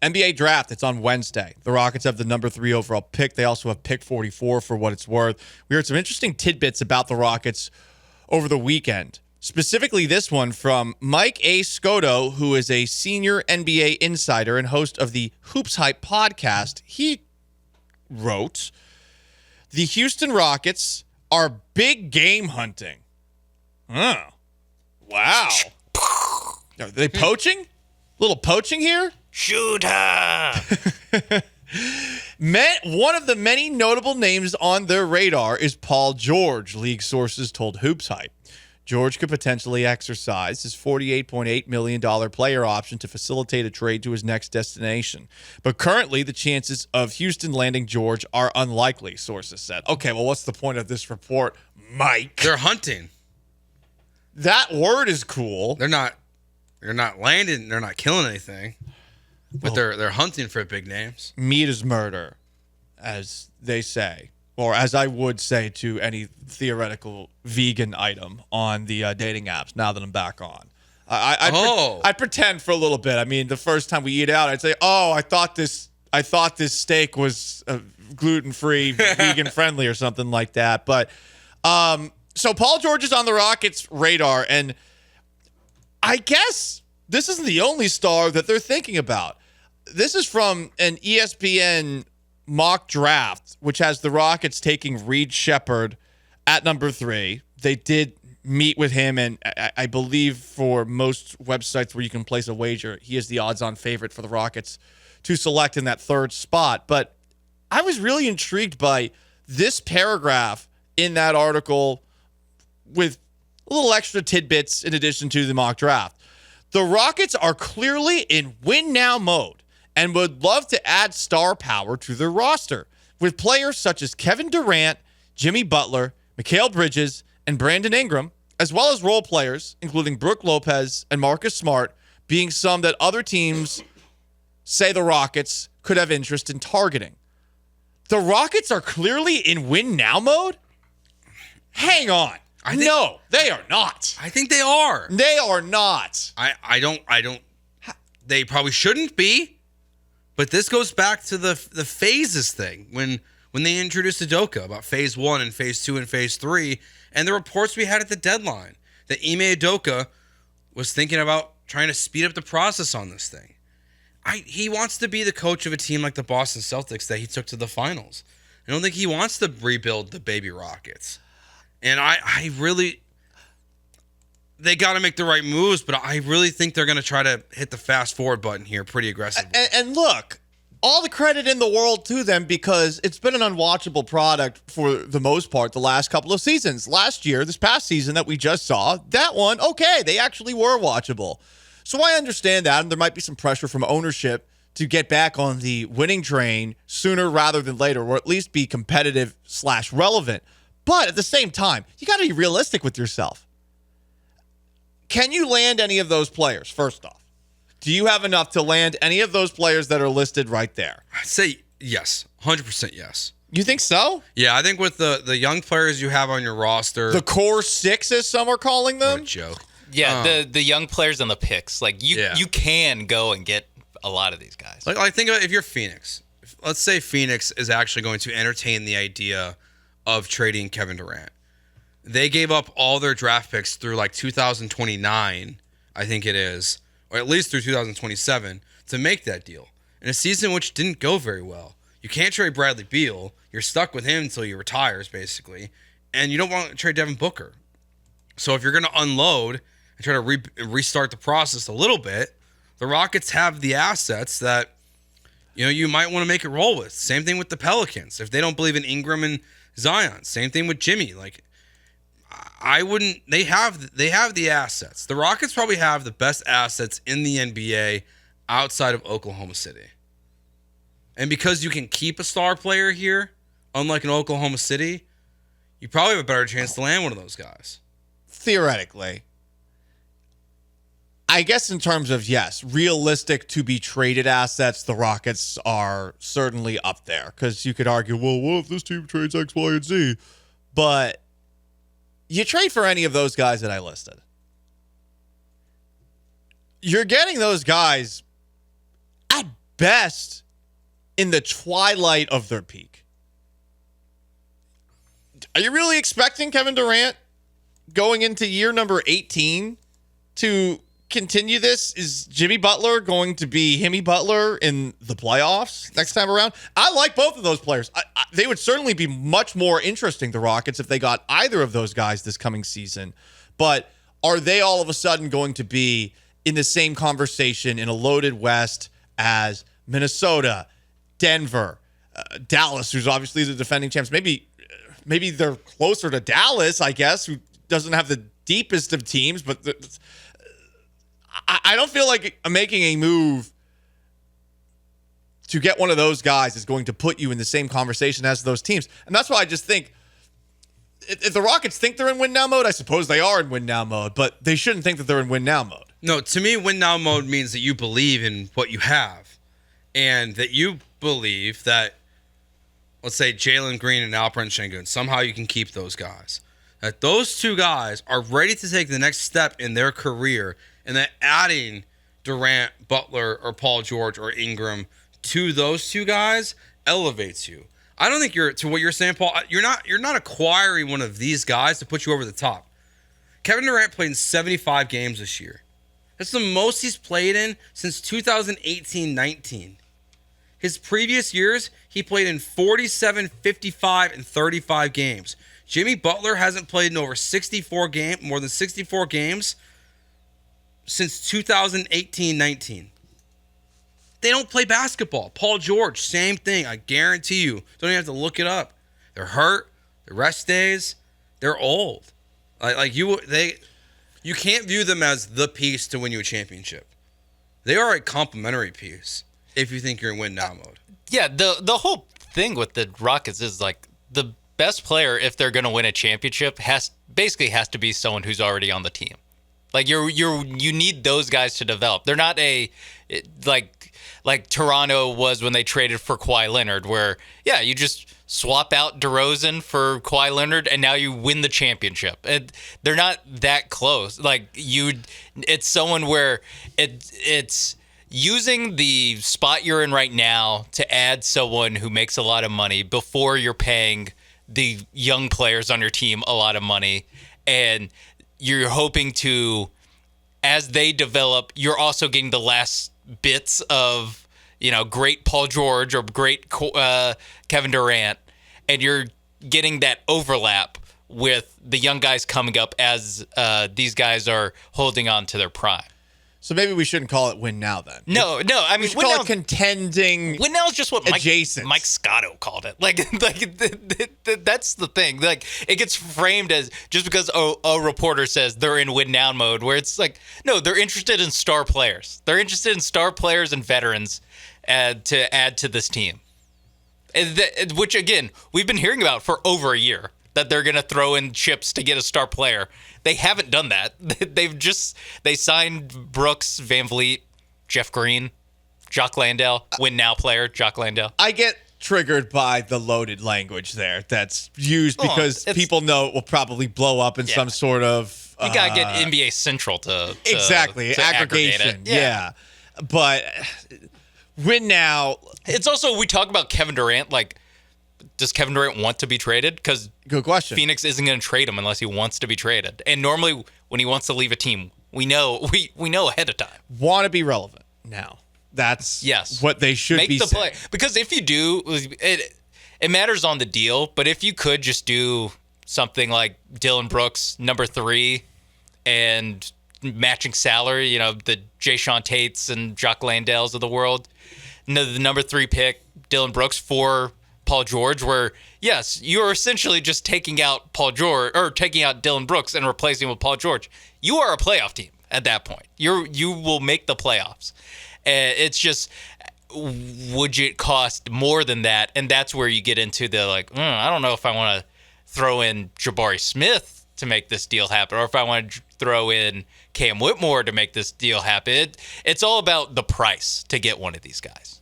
NBA draft, it's on Wednesday. The Rockets have the number 3 overall pick. They also have pick 44 for what it's worth. We heard some interesting tidbits about the Rockets over the weekend. Specifically this one from Mike A. Scotto, who is a senior NBA insider and host of the Hoops Hype podcast. He wrote, the Houston Rockets are big game hunting. Oh, wow. Are they poaching? A little poaching here? Shooter! One of the many notable names on their radar is Paul George, league sources told Hoops Hype. George could potentially exercise his $48.8 million player option to facilitate a trade to his next destination. But currently, the chances of Houston landing George are unlikely, sources said. Okay, well, what's the point of this report, Mike? They're hunting. That word is cool. They're not landing. They're not killing anything. But they're hunting for big names. Meat is murder, as they say. Or as I would say to any theoretical vegan item on the dating apps now that I'm back on. I'd pretend for a little bit. I mean, the first time we eat out, I'd say, oh, I thought this steak was gluten-free, vegan-friendly or something like that. But so Paul George is on the Rockets' radar, and I guess this isn't the only star that they're thinking about. This is from an ESPN mock draft, which has the Rockets taking Reed Shepherd at number 3. They did meet with him, and I believe for most websites where you can place a wager, he is the odds-on favorite for the Rockets to select in that 3rd spot. But I was really intrigued by this paragraph in that article with a little extra tidbits in addition to the mock draft. The Rockets are clearly in win-now mode and would love to add star power to their roster with players such as Kevin Durant, Jimmy Butler, Mikal Bridges, and Brandon Ingram, as well as role players, including Brook Lopez and Marcus Smart, being some that other teams say the Rockets could have interest in targeting. The Rockets are clearly in win-now mode? Hang on. No, they are not. I think they are. They are not. I don't. They probably shouldn't be. But this goes back to the phases thing when they introduced Udoka about phase 1 and phase 2 and phase 3, and the reports we had at the deadline that Ime Udoka was thinking about trying to speed up the process on this thing. He wants to be the coach of a team like the Boston Celtics that he took to the finals. I don't think he wants to rebuild the baby Rockets. And I really, they got to make the right moves, but I really think they're going to try to hit the fast forward button here pretty aggressively. And look, all the credit in the world to them because it's been an unwatchable product for the most part the last couple of seasons. Last year, this past season that we just saw, that one, okay, they actually were watchable. So I understand that, and there might be some pressure from ownership to get back on the winning train sooner rather than later, or at least be competitive/relevant. But at the same time, you got to be realistic with yourself. Can you land any of those players, first off? Do you have enough to land any of those players that are listed right there? I'd say yes. 100% yes. You think so? Yeah, I think with the young players you have on your roster. The core 6, as some are calling them? What a joke. Yeah, the young players and the picks. Like, you can go and get a lot of these guys. Like think about if you're Phoenix. Let's say Phoenix is actually going to entertain the idea of trading Kevin Durant. They gave up all their draft picks through like 2029, I think it is, or at least through 2027 to make that deal. In a season which didn't go very well. You can't trade Bradley Beal. You're stuck with him until he retires, basically. And you don't want to trade Devin Booker. So if you're going to unload and try to restart the process a little bit, the Rockets have the assets that you might want to make it roll with. Same thing with the Pelicans. If they don't believe in Ingram and Zion, same thing with Jimmy. Like, I wouldn't. They have the assets. The Rockets probably have the best assets in the NBA outside of Oklahoma City. And because you can keep a star player here, unlike in Oklahoma City, you probably have a better chance to land one of those guys. Theoretically. I guess in terms of, yes, realistic to be traded assets, the Rockets are certainly up there. Because you could argue, well, what if this team trades X, Y, and Z? But you trade for any of those guys that I listed. You're getting those guys at best in the twilight of their peak. Are you really expecting Kevin Durant going into year number 18 to continue this? Is Jimmy Butler going to be Himmy Butler in the playoffs next time around? I like both of those players. They would certainly be much more interesting, the Rockets, if they got either of those guys this coming season. But are they all of a sudden going to be in the same conversation in a loaded West as Minnesota, Denver, Dallas, who's obviously the defending champs? Maybe they're closer to Dallas, I guess, who doesn't have the deepest of teams, but I don't feel like making a move to get one of those guys is going to put you in the same conversation as those teams. And that's why I just think if the Rockets think they're in win now mode, I suppose they are in win now mode, but they shouldn't think that they're in win now mode. No, to me, win now mode means that you believe in what you have and that you believe that, let's say, Jalen Green and Alperen Şengün, somehow you can keep those guys. That those two guys are ready to take the next step in their career, and that adding Durant, Butler, or Paul George or Ingram to those two guys elevates you. I don't think to what you're saying, Paul, you're not acquiring one of these guys to put you over the top. Kevin Durant played in 75 games this year. That's the most he's played in since 2018-19. His previous years, he played in 47, 55, and 35 games. Jimmy Butler hasn't played in more than 64 games since 2018-19. They don't play basketball. Paul George, same thing. I guarantee you. Don't even have to look it up. They're hurt. The rest days. They're old. You can't view them as the piece to win you a championship. They are a complementary piece if you think you're in win now mode. Yeah, the whole thing with the Rockets is like the best player, if they're going to win a championship, has to be someone who's already on the team. Like you need those guys to develop. They're not like Toronto was when they traded for Kawhi Leonard, where you just swap out DeRozan for Kawhi Leonard and now you win the championship. They're not that close. It's someone where it's using the spot you're in right now to add someone who makes a lot of money before you're paying the young players on your team a lot of money, and you're hoping to, as they develop, you're also getting the last bits of, great Paul George or great Kevin Durant, and you're getting that overlap with the young guys coming up as these guys are holding on to their prime. So maybe we shouldn't call it win now then. No. I mean, we should call it contending. Win now is just what Mike Scotto called it. That's the thing. Like, it gets framed as just because a reporter says they're in win now mode, where it's like, no, they're interested in star players. They're interested in star players and veterans to add to this team. Which again, we've been hearing about for over a year, that they're going to throw in chips to get a star player. They haven't done that. They signed Brooks, Van Vliet, Jeff Green, Jock Landale, win now player, Jock Landale. I get triggered by the loaded language there that's used because people know it will probably blow up in some sort of... You got to get NBA Central to exactly, to aggregation. Yeah. But win now... It's also, we talk about Kevin Durant, like, does Kevin Durant want to be traded? Because good question. Phoenix isn't going to trade him unless he wants to be traded. And normally, when he wants to leave a team, we know ahead of time. Want to be relevant now. That's what they should make be the saying. play. Because if you do, it matters on the deal. But if you could just do something like Dylan Brooks, number 3, and matching salary, the Jayshawn Tates and Jock Landales of the world, the number 3 pick, Dylan Brooks, for Paul George, where yes, you're essentially just taking out Paul George or taking out Dylan Brooks and replacing him with Paul George. You are a playoff team at that point. You will make the playoffs. It's just, would it cost more than that? And that's where you get into the I don't know if I want to throw in Jabari Smith to make this deal happen, or if I want to throw in Cam Whitmore to make this deal happen. It's all about the price to get one of these guys.